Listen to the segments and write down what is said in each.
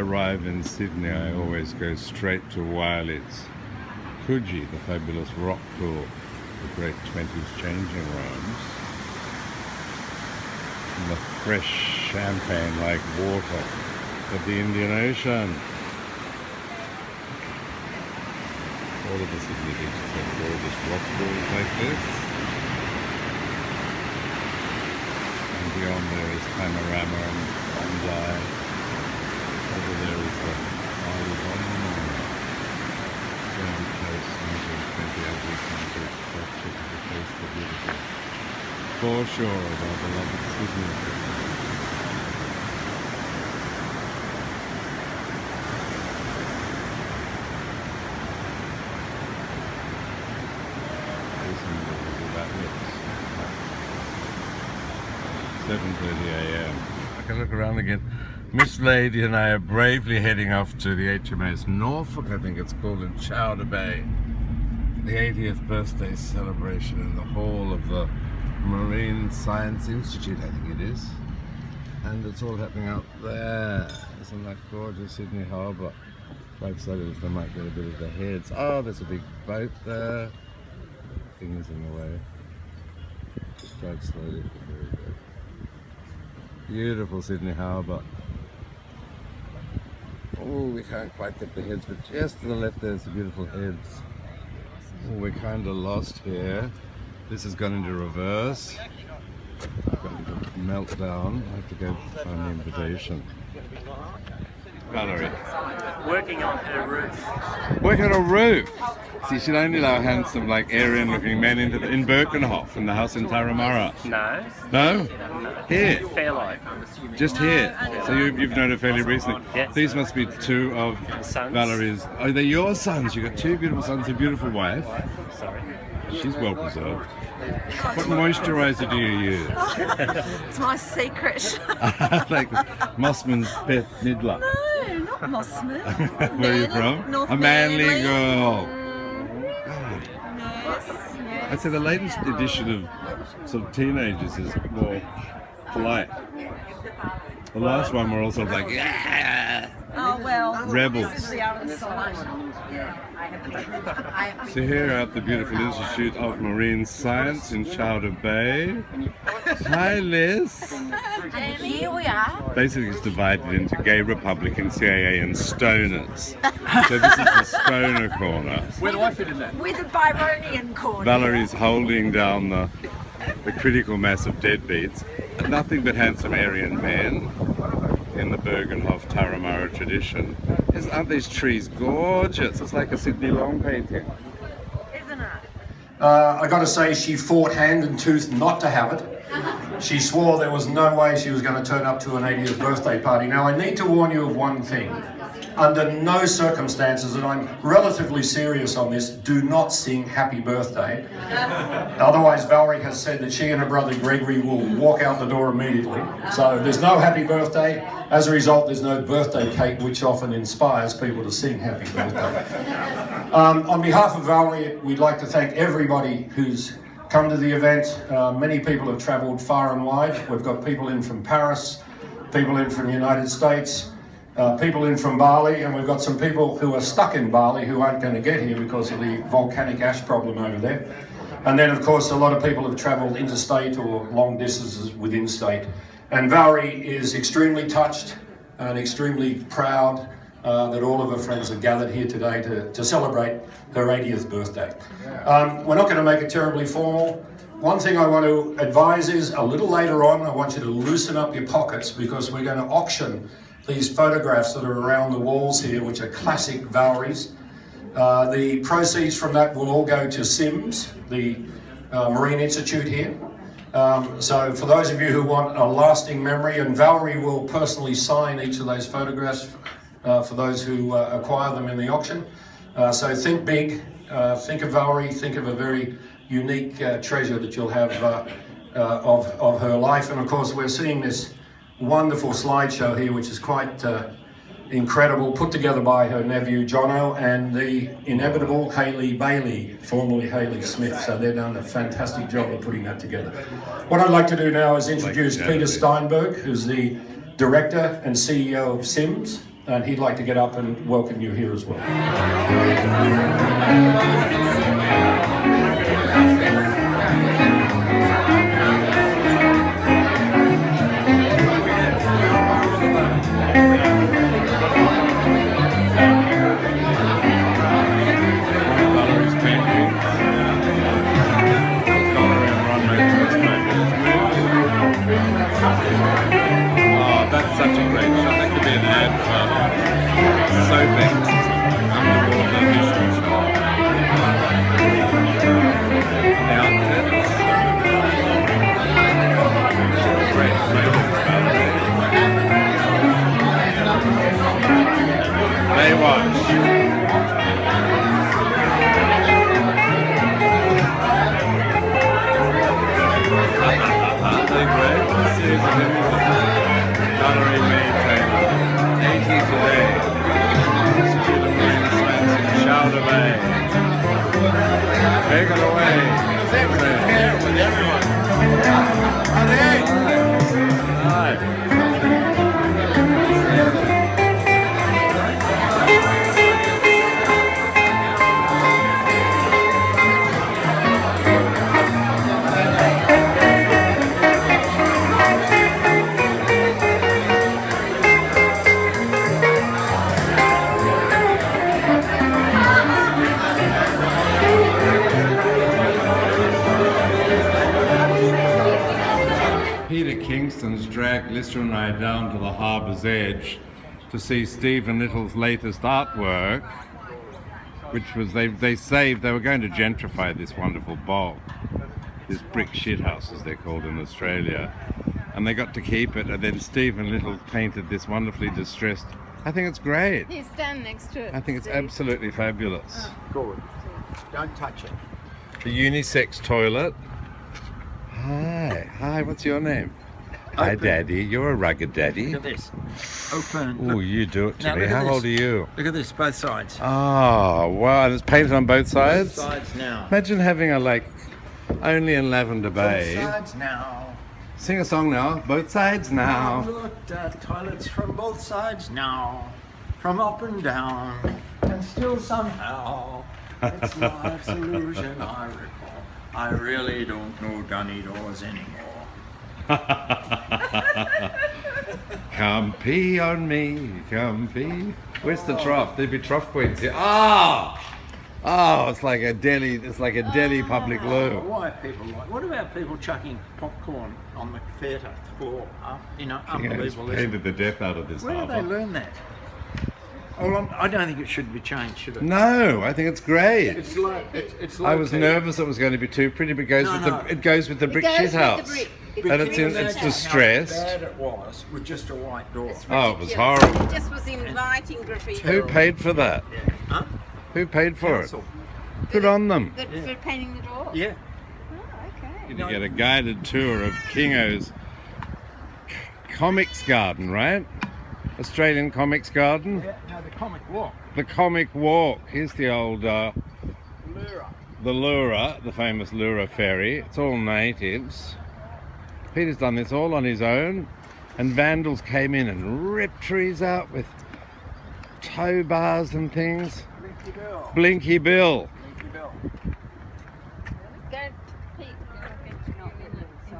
arrive in Sydney, I always go straight to Wiley's Coogee, the fabulous rock pool, the great 20s changing rooms, and the fresh champagne-like water of the Indian Ocean. All of the Sydney beaches have gorgeous rock pools like this. And beyond there is Panorama and Bondi. Over there is the Isle of Honeymoon. Down close, 1920 as we come to structure to the coast of beautiful foreshore of our beloved Sydney. That looks 7:30 a.m. I can look around again. Miss Lady and I are bravely heading off to the HMAS Norfolk, I think it's called, in Chowder Bay. The 80th birthday celebration in the hall of the Marine Science Institute, I think it is. And it's all happening out there. Isn't that gorgeous, Sydney Harbour? Both sides they might get a bit of the heads. Oh, there's a big boat there. Things in the way. Just drive slowly for very good. Beautiful Sydney Harbour. Oh, we can't quite get the heads, but just to the left there's the beautiful heads. Oh, we're kind of lost here. This has gone into reverse. I've got into meltdown. I have to go find the invitation. Valerie. Working on her roof. Working on a roof? See, she'd only allow handsome, like, Aryan-looking men in Birkenhof, in the house in Tarramara. No. No? No. Here? Fairlight. Just here? So you've known her fairly recently? Yes. These must be two of Sons. Valerie's... Oh, they're your sons. You've got two beautiful sons, a beautiful wife. Sorry. She's well preserved. What moisturiser do you use? It's my secret. Like Mossman's Beth Midler. No, not Mossman. Where are you from? North A manly Manly. girl. Yes, yes. I'd say the latest edition of sort of teenagers is more polite. The last one were all sort of like, yeah. Oh well. Rebels. This is the other side. So here at the beautiful Institute of Marine Science in Chowder Bay. Hi, Liz. And here we are. Basically, it's divided into gay Republican, CIA, and stoners. So this is the stoner corner. Where do I fit in that? With a Byronian corner. Valerie's holding down the critical mass of deadbeats. Nothing but handsome Aryan men in the Bergenhof Tarramara tradition. Aren't these trees gorgeous? It's like a Sydney Long painting. Isn't it? I got to say, she fought hand and tooth not to have it. She swore there was no way she was going to turn up to an 80th birthday party. Now, I need to warn you of one thing. Under no circumstances, and I'm relatively serious on this, do not sing happy birthday. Otherwise, Valerie has said that she and her brother Gregory will walk out the door immediately. So there's no happy birthday. As a result, there's no birthday cake, which often inspires people to sing happy birthday. On behalf of Valerie, we'd like to thank everybody who's come to the event. Many people have travelled far and wide. We've got people in from Paris, people in from the United States, people in from Bali, and we've got some people who are stuck in Bali who aren't going to get here because of the volcanic ash problem over there. And then, of course, a lot of people have travelled interstate or long distances within state. And Valerie is extremely touched and extremely proud that all of her friends are gathered here today to celebrate her 80th birthday. We're not going to make it terribly formal. One thing I want to advise is a little later on, I want you to loosen up your pockets because we're going to auction these photographs that are around the walls here, which are classic Valerie's. The proceeds from that will all go to SIMS, the Marine Institute here. So for those of you who want a lasting memory, and Valerie will personally sign each of those photographs for those who acquire them in the auction. So think big, think of Valerie, think of a very unique treasure that you'll have of her life. And of course, we're seeing this wonderful slideshow here, which is quite incredible, put together by her nephew Jono and the inevitable Hayley Bailey, formerly Hayley Smith. So they've done a fantastic job of putting that together. What I'd like to do now is introduce Peter Steinberg, who's the director and CEO of SIMS. and he'd like to get up and welcome you here as well. Oh, that's such a great shot. That could be an ad for Sobex. Underwater visual shot. The outfits. Great photos about it. Baywatch. Gallery maintainer. 80 today. Student Marine Science in Chowder Bay. Take it away. Here with everyone. Hi. Kingston's dragged Lister and I down to the harbour's edge to see Stephen Little's latest artwork, which was they were going to gentrify this wonderful bog, this brick shithouse as they're called in Australia, and they got to keep it, and then Stephen Little painted this wonderfully distressed. I think it's great. He's standing next to it. I think it's absolutely fabulous. Good. Don't touch it. The unisex toilet. Hi, what's your name? Hi, Daddy. You're a rugged daddy. Look at this. Open. Oh, you do it to Now, me. look at How this. old are you? Look at this, both sides. Oh, wow. And it's painted on both sides? Both sides now. Imagine having a, like, only in Lavender Bay. Both sides now. Sing a song now. Both sides I've now. looked at toilets from both sides now. From up and down. And still somehow, it's life's illusion I recall. I really don't know Gunny doors anymore. Come pee on me, come pee. Where's the trough? There'd be trough queens here. Oh, it's like a Delhi. It's like a Delhi public loo. Why are people like? What about people chucking popcorn on the theatre floor? It's Unbelievable. painted the death out of this Where did they harbour. learn that? Well, I don't think it should be changed, should it? No, I think it's great. It's like it's I was low-key. nervous it was going to be too pretty, but it goes No, with no. it goes with the brick goes with shit the house, brick. and it's Can you it's imagine distressed. How bad it was with just a white door. Oh, it was Ridiculous. horrible. It just was inviting graffiti. Who paid for that? Huh? Who paid for Council. it? Good on them. For painting the door? Yeah. Oh, okay. You get a guided tour of Kingo's Comics Garden, right? Australian Comics Garden. Yeah. No, the comic walk. The Comic Walk. Here's the old Lura. the Lura, the famous Lura ferry. It's all natives. Peter's done this all on his own, and vandals came in and ripped trees out with tow bars and things. Blinky Bill. Blinky Bill. Blinky Bill. Go peek. Not in it, so.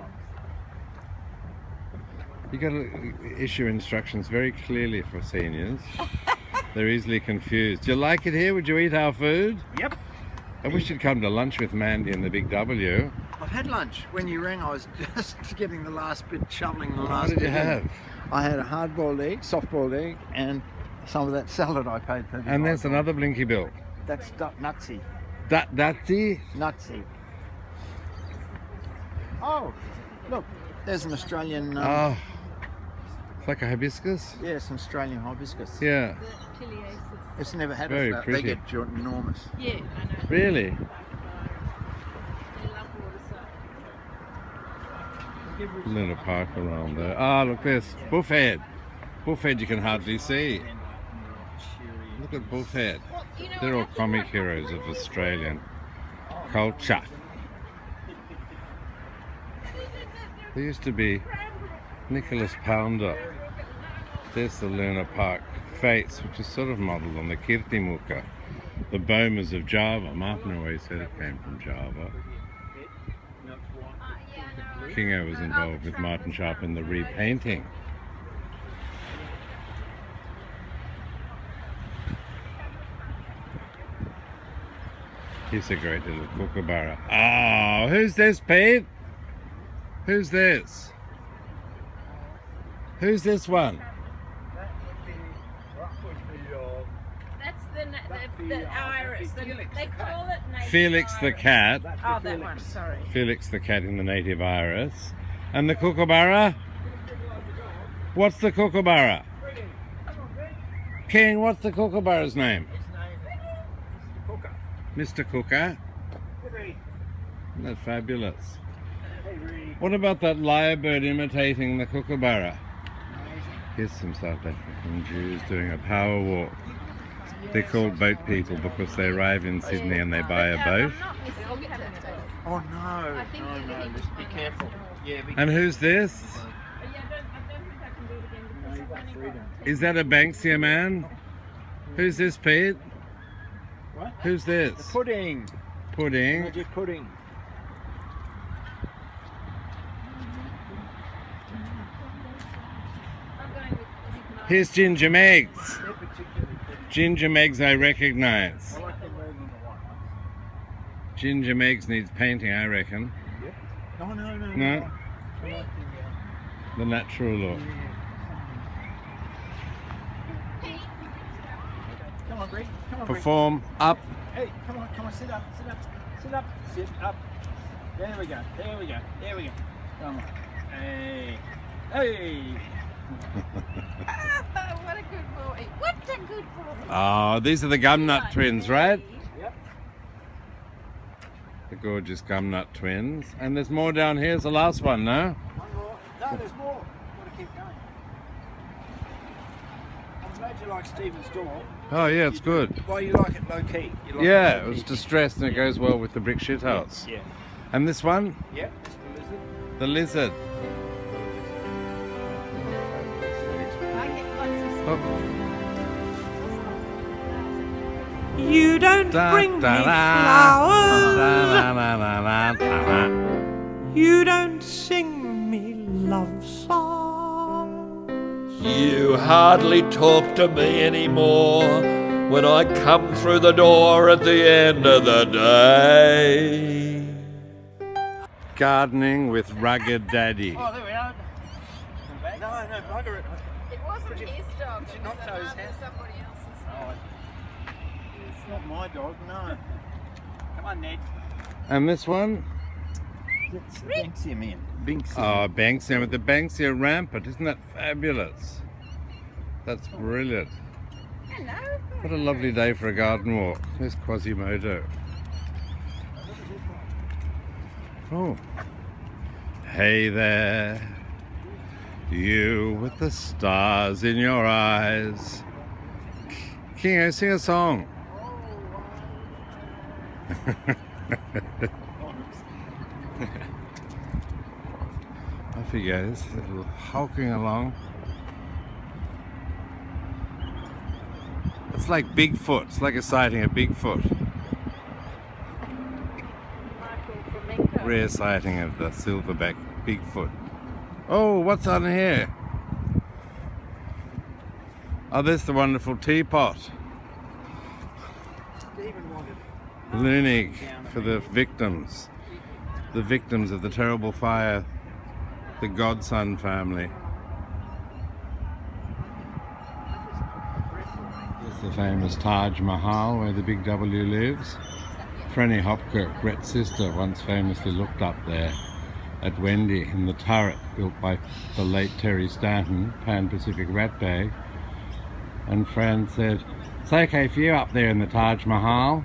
You got to issue instructions very clearly for seniors. They're easily confused. Do you like it here? Would you eat our food? Yep. I wish you'd come to lunch with Mandy and the Big W. I've had lunch. When you rang, I was just getting the last bit, shoveling the What last did bit. you have? I had a hard-boiled egg, soft-boiled egg, and some of that salad I paid for. And there's another Blinky Bill. That's nutsy. That's it? Nutsy. Oh, look, there's an Australian. Oh, it's like a hibiscus? Yes, an Australian hibiscus. Yeah. The Chiliaceus. It's never had Very it. They pretty. get enormous. Yeah, I know. Really? They love water, so. Luna Park around there. Ah, look, there's Buffhead. Buffhead you can hardly see. Look at Buffhead. You know They're all what, I feel comic like- heroes of Australian culture. There used to be Nicholas Pounder. There's the Luna Park face, which is sort of modelled on the Kirtimuka, the bomas of Java. Martin always said it came from Java. Kingo was involved with Martin Sharp in the repainting. Here's a great little kookaburra. Oh, who's this, Pete? Who's this? Who's this one? That's the iris. They call it native Felix the iris. cat. Oh, that one, sorry. Felix the cat in the native iris. And the kookaburra? What's the kookaburra? King, what's the kookaburra's name? Mr. Cooker. Isn't that fabulous? What about that lyrebird imitating the kookaburra? Here's some South African Jews doing a power walk. They're called boat people because they arrive in Sydney and they buy a boat. Oh no, no, just be careful. Yeah, And who's this? Is that a Banksia man? Who's this, Pete? What? Who's this? Pudding. Pudding. Magic pudding. Here's Ginger Megs. Ginger Megs I recognise. I like the red and the white ones. Ginger Megs needs painting, I reckon. No. No? I like The natural look. Come on, Bree. Come on, Bree. Perform up. Hey, come on, sit up. Sit up. There we go. Come on. Hey. What a good boy. What a good boy. Oh, these are the Gumnut twins, right? Yep. The gorgeous Gumnut twins. And there's more down here. It's the last one, no? One more. No, there's more. Gotta keep going. I'm glad you like Stephen's door. Oh, yeah, it's good. Well, you like it low key. You like Yeah, it it low was key. distressed and it goes well with the brick shit house. Yeah. And this one? Yep. It's the lizard. The lizard. I get lots of Oh. You don't bring me flowers. You don't sing me love songs. You hardly talk to me anymore when I come through the door at the end of the day. Gardening with Rugged Daddy. Oh, there we are. No, bugger it. It wasn't his dog. Did you not know his hand? Somebody else's. Oh, it's not my dog, no. Come on, Ned. And this one? That's the Banksia man. Banksia. Oh, Banksia with the Banksia rampant. Isn't that fabulous? That's brilliant. Hello. What a lovely day for a garden walk. There's Quasimodo. Oh. Hey there. You with the stars in your eyes. Kingo, sing a song. Off he goes, hulking along. It's like Bigfoot. It's like a sighting of Bigfoot. Rare sighting of the silverback Bigfoot. Oh, what's on here? Oh, there's the wonderful teapot. Stephen wanted Lunig for the victims. The victims of the terrible fire. The Godson family. There's the famous Taj Mahal where the Big W lives. Franny Hopkirk, Brett's sister, once famously looked up there at Wendy in the turret built by the late Terry Stanton, Pan-Pacific rat bag. And Fran said, "It's okay for you up there in the Taj Mahal."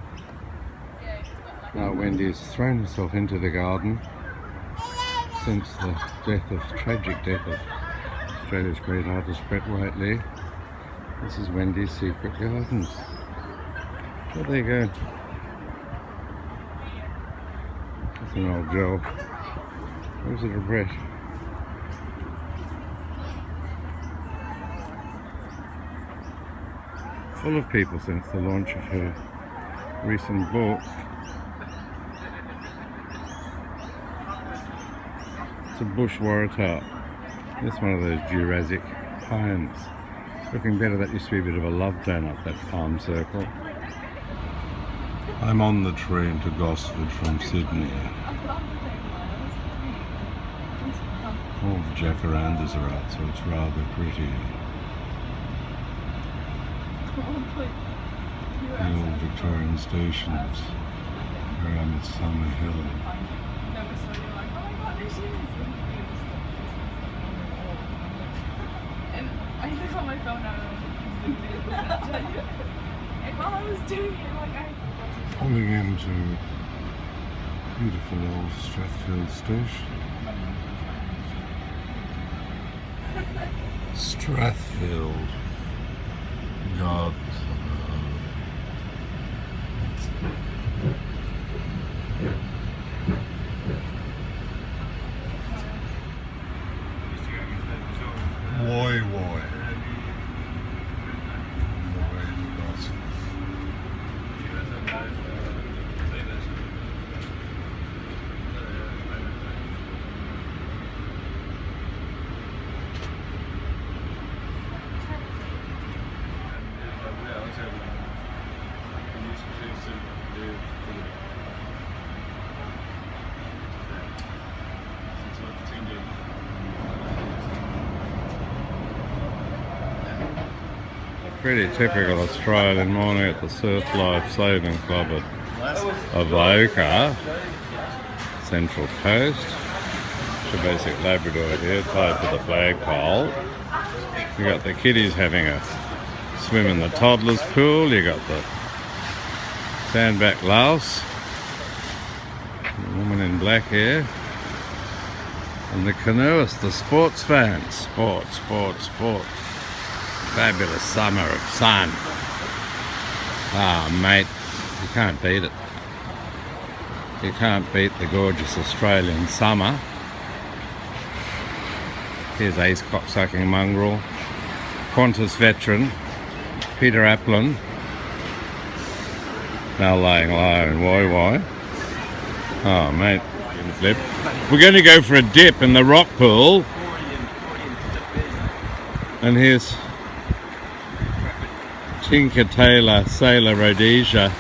Now Wendy's thrown herself into the garden since the tragic death of Australia's great artist Brett Whiteley. This is Wendy's secret garden. Oh, there you go. That's an old job. Or is it a Brett? full of people since the launch of her recent book. It's a bush waratah. This one of those Jurassic pines. Looking better. That used to be a bit of a love donut, that palm circle. I'm on the train to Gosford from Sydney. All the jacarandas are out, so it's rather pretty. The old Victorian stations around at Summer Hill. And I took on my phone out and while I was doing it, like I Pulling into beautiful old Strathfield station. Strathfield. God. Woi woi. Pretty typical Australian morning at the Surf Life Saving Club at Avoca, Central Coast. The basic Labrador here tied to the flagpole. You got the kiddies having a swim in the toddlers pool. You got the sandback louse, the woman in black here, and the canoeists, the sports fans. Sport, sport, sport. Fabulous summer of sun. Ah, mate, you can't beat it. You can't beat the gorgeous Australian summer. Here's ace cocksucking mongrel, Qantas veteran, Peter Applin, now laying low in Woi Woi. Oh, mate, flip. We're going to go for a dip in the rock pool. And here's Tinker Taylor, Sailor Rhodesia,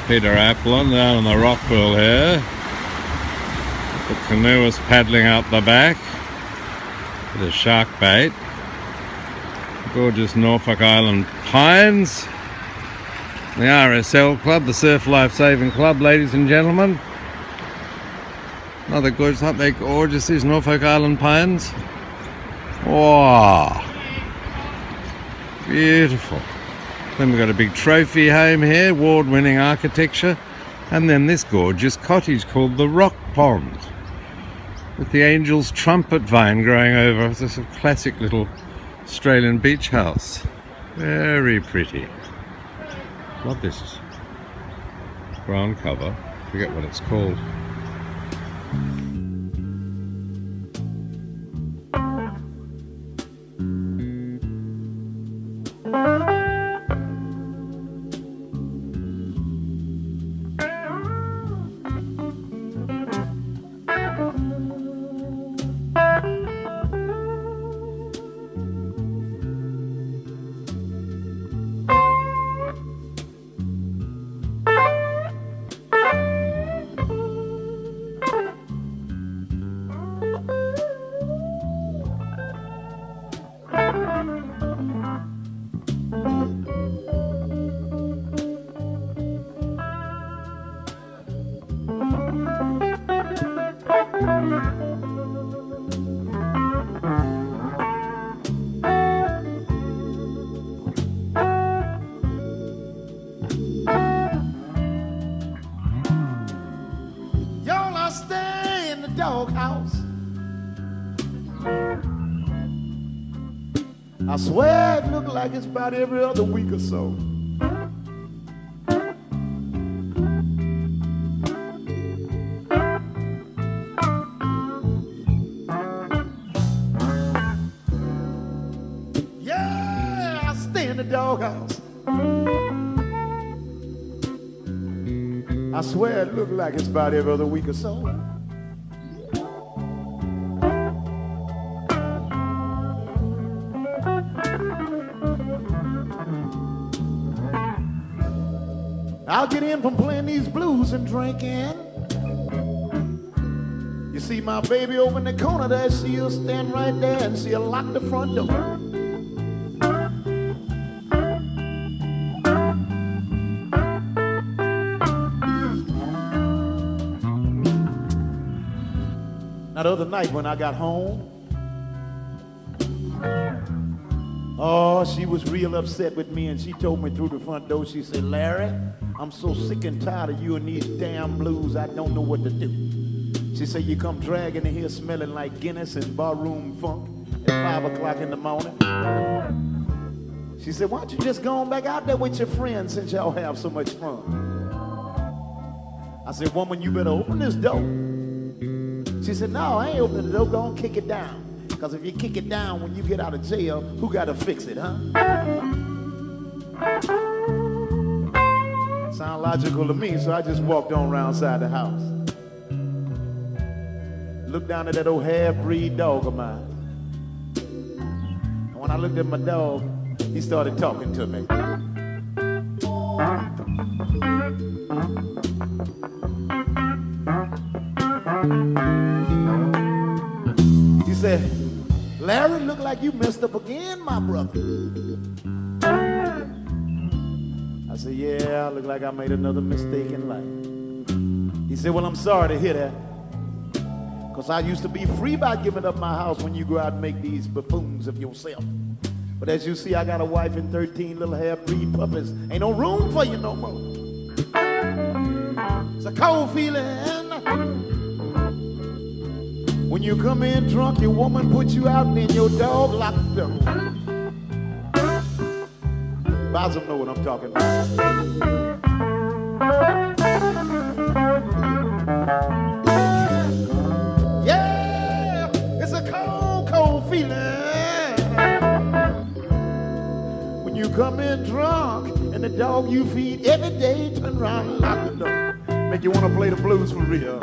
Peter Applin down in the rock pool here. The canoeist paddling out the back with a shark bait. Gorgeous Norfolk Island pines. The RSL Club, the Surf Life Saving Club, ladies and gentlemen. Another gorgeous, aren't they gorgeous, these Norfolk Island pines? Wow. Beautiful. Then we've got a big trophy home here, award-winning architecture, and then this gorgeous cottage called the Rock Pond, with the Angel's Trumpet vine growing over. It's a classic little Australian beach house. Very pretty. Love this ground cover. Forget what it's called. Doghouse. I swear it looks like it's about every other week or so. Yeah, I stay in the doghouse. swear it looked like it's about every other week or so. I'll get in from playing these blues and drinking. You see my baby over in the corner there, she'll stand right there and she'll lock the front door. Now the other night when I got home, oh, she was real upset with me and she told me through the front door, she said, Larry, I'm so sick and tired of you and these damn blues, I don't know what to do. She said, you come dragging in here smelling like Guinness and barroom funk at 5 o'clock in the morning. She said, why don't you just go on back out there with your friends since y'all have so much fun? I said, woman, you better open this door. She said, no, I ain't opening the door, go on kick it down. Because if you kick it down when you get out of jail, who got to fix it, huh? Sound logical to me, so I just walked on around outside the house. Looked down at that old half-breed dog of mine. And when I looked at my dog, he started talking to me. He said, Larry, look like you messed up again, my brother. I said, yeah, look like I made another mistake in life. He said, well, I'm sorry to hear that. Because I used to be free by giving up my house when you go out and make these buffoons of yourself. But as you see, I got a wife and 13 little half-breed puppies. Ain't no room for you no more. It's a cold feeling. When you come in drunk, your woman puts you out and then your dog locks the door. Bosm know what I'm talking about. Yeah, it's a cold, cold feeling. When you come in drunk and the dog you feed every day turn around and lock the door. Make you want to play the blues for real.